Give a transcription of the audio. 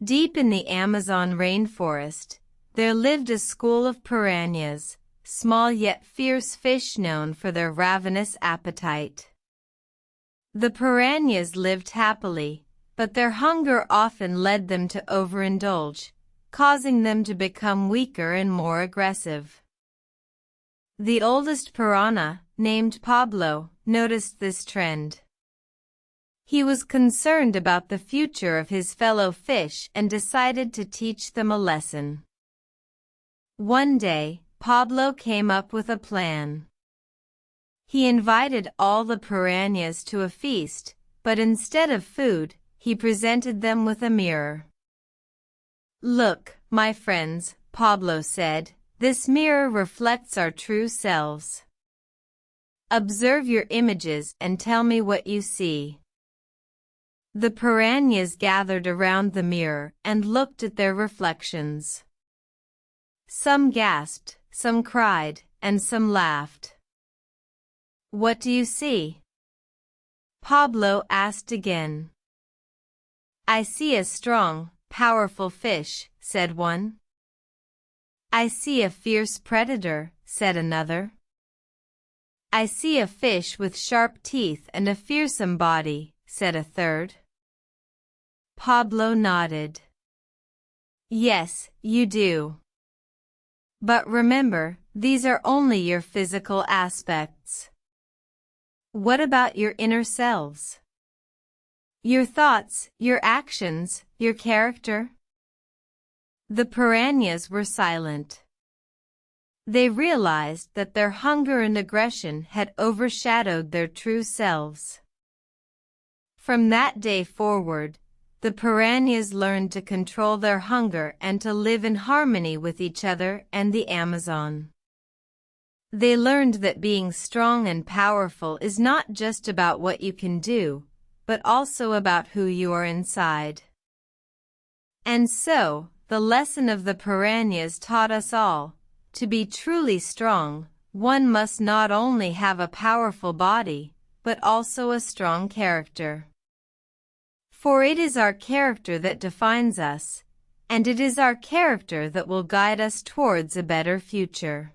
Deep in the Amazon rainforest, there lived a school of piranhas, small yet fierce fish known for their ravenous appetite. The piranhas lived happily, but their hunger often led them to overindulge, causing them to become weaker and more aggressive. The oldest piranha, named Pablo, noticed this trend. He was concerned about the future of his fellow fish and decided to teach them a lesson. One day, Pablo came up with a plan. He invited all the piranhas to a feast, but instead of food, he presented them with a mirror. "Look, my friends," Pablo said, "this mirror reflects our true selves. Observe your images and tell me what you see." The piranhas gathered around the mirror and looked at their reflections. Some gasped, some cried, and some laughed. "What do you see?" Pablo asked again. "I see a strong, powerful fish," said one. "I see a fierce predator," said another. "I see a fish with sharp teeth and a fearsome body," said a third. Pablo nodded. "Yes, you do. But remember, these are only your physical aspects. What about your inner selves? Your thoughts, your actions, your character?" The piranhas were silent. They realized that their hunger and aggression had overshadowed their true selves. From that day forward, the piranhas learned to control their hunger and to live in harmony with each other and the Amazon. They learned that being strong and powerful is not just about what you can do, but also about who you are inside. And so, the lesson of the piranhas taught us all, to be truly strong, one must not only have a powerful body, but also a strong character. For it is our character that defines us, and it is our character that will guide us towards a better future.